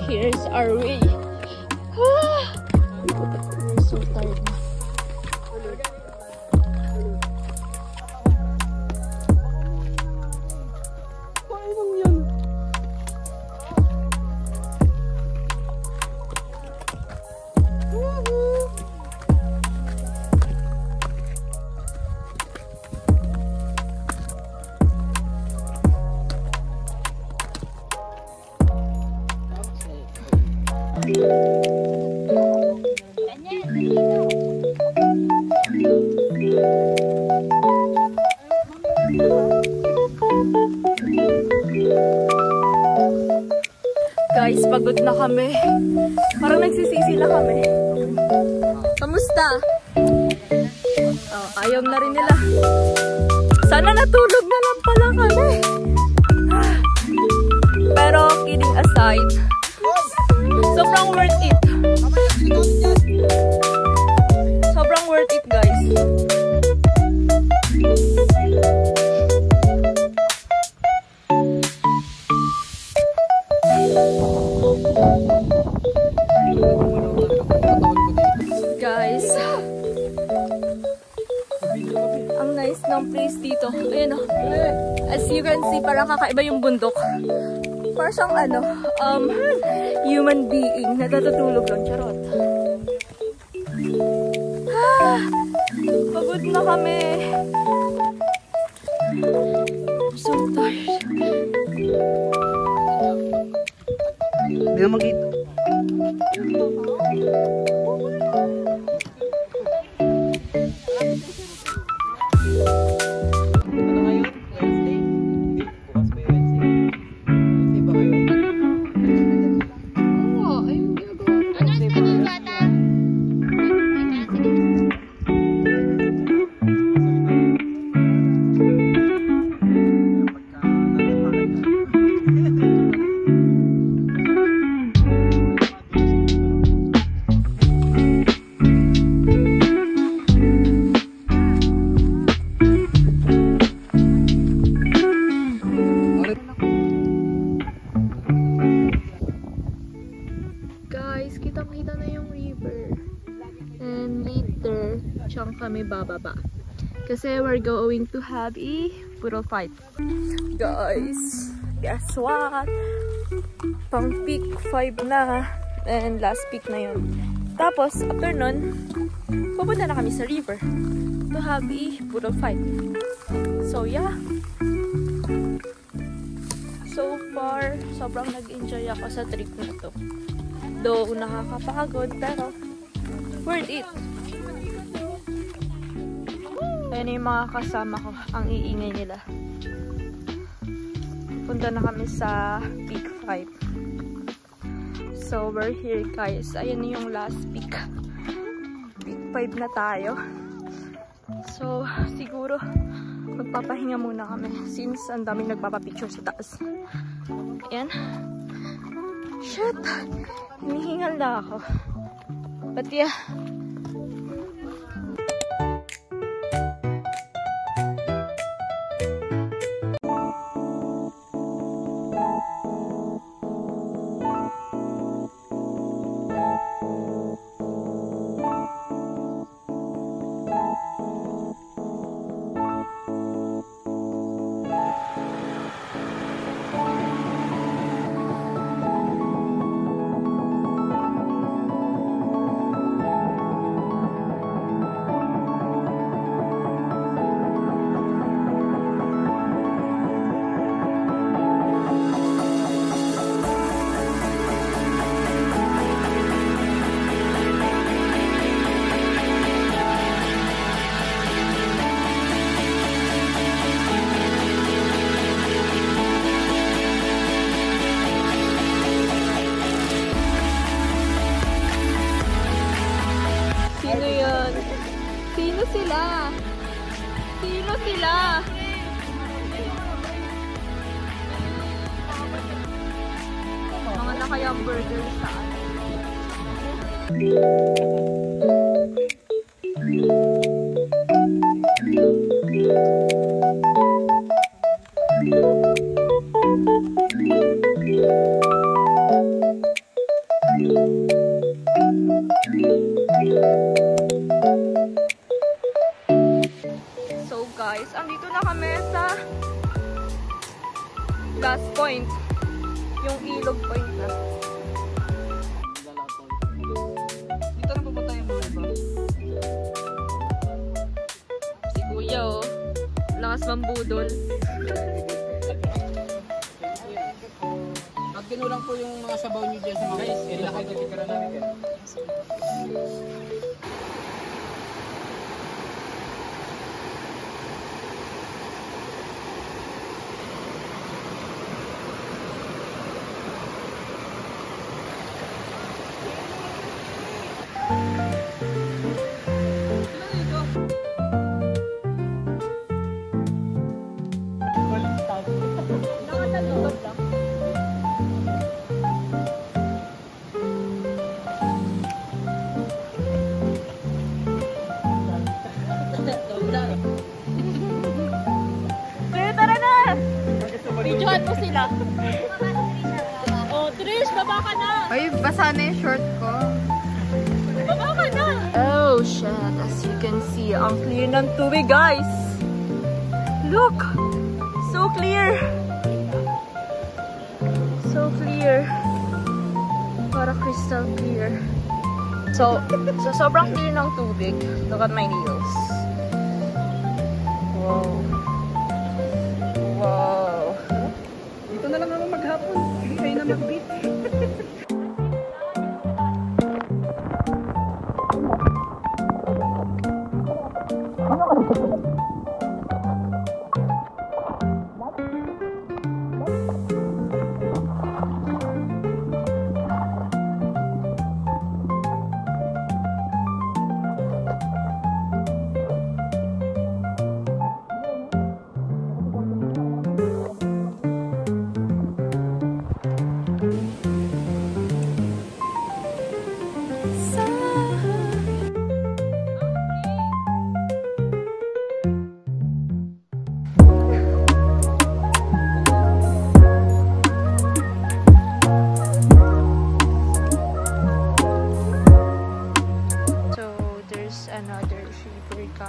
Here's our way. We're so tired na. Paano yan? Guys, pagod na kami. Parang nagsisisi na kami. Kamusta? Oh, ayaw na rin nila. Sana natulog na lang pala kami. Pero kidding aside, sobrang worth it. Sobrang worth it, guys. Guys, ang nice ng place dito. Ayan o. As you can see, parang kakaiba yung bundok. Parang siyang ano, human being na natutulog lang. Charot. Pagod na kami. I'm so tired. Hindi naman dito. Kitang-kita na yung river. And later, siyang kami bababa. Kasi we're going to have a poodle fight. Guys, guess what? Pang peak 5 na. And last peak na yun. Tapos, after nun, pupunta na kami sa river to have a poodle fight. So, yeah. So far, sobrang nag-enjoy ako sa trip na to. Though nakakapagod, pero worth it. Ayan yung mga kasama ko, ang iingay nila. Punta na kami sa peak 5. So we're here, guys. Ayan yung last peak. Peak 5 na tayo. So siguro magpapahinga muna kami since ang daming nagpapapicture sa taas. Ayan. Shit! Hinihingal na ako. But yeah. sila? Sino sila? Mga naka-hamburger sa ano. So guys, andito na kami sa last point. Yung ilog point na. Dito na pupunta yung mga iba. Si Kuya oh. Lakas mambudol. Magkinulang po yung mga sabaw nyo dyan sa mga guys. Ilakay ka tikara namin kayo. Kuya, tara na! Videohan mo sila. Oh, Trish, baba ka na! Ay, basa na yung short ko. Baba ka na! Oh, shit. As you can see, ang clear ng tubig, guys. Look! So clear! So clear. Para crystal clear. So sobrang clear ng tubig. Look at my nails. Wow. Wow. Dito na lang ako maghapon. Hindi kayo na mag-beat.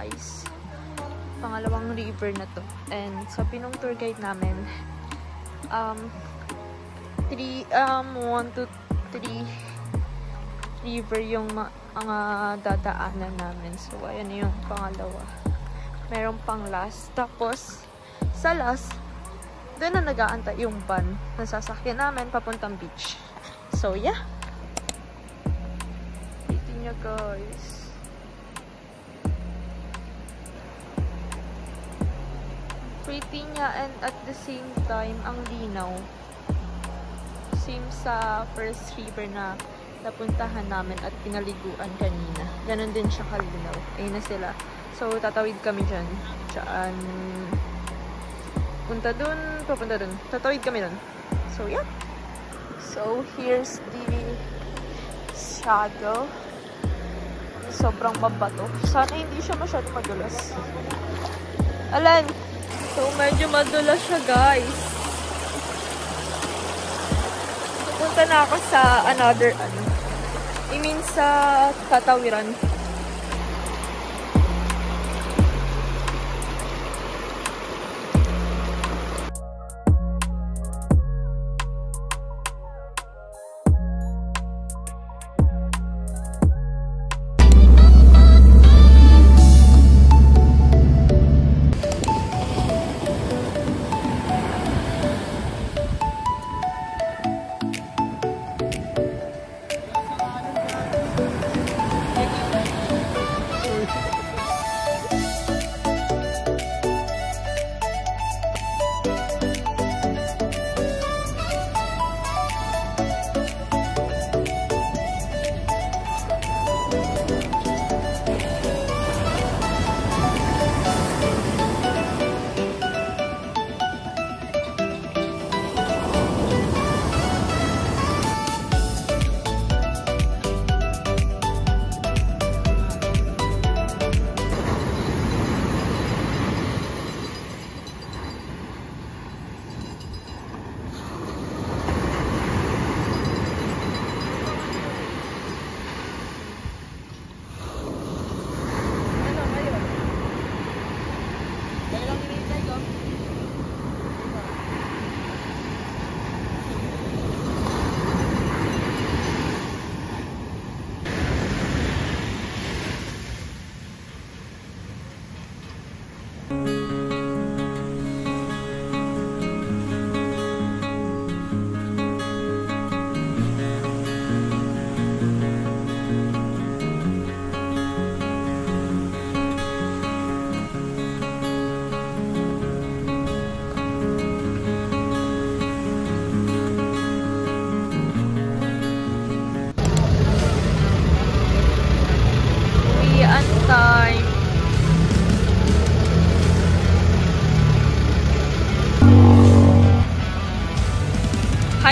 guys. Pangalawang river na to. And sa pinong tour guide namin, 1 to 3 river yung mga dadaanan namin. So, ayan yung pangalawa. Meron pang last. Tapos, sa last, doon na nag-aantay yung van na sasakyan namin papuntang beach. So, yeah. Ito nyo, guys. Pretty niya, and at the same time, ang linaw. Same sa first river na napuntahan namin at pinaliguan kanina. Ganon din siya kalinaw. Ayun na sila. So, tatawid kami dyan. Diyan. Punta dun, papunta dun. Tatawid kami dun. So, yeah. So, here's the shadow. Sobrang mabato. Sana hindi siya masyadong madulas. Alan! So, medyo madulas siya, guys. Pupunta na ako sa another, I mean, sa tatawiran.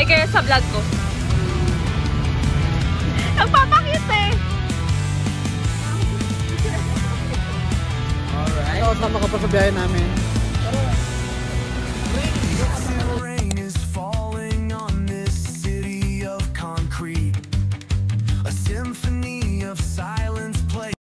Hi kayo sa vlog ko. Nagpapakit eh. Alright. Kasama ka pa sa biyahe namin.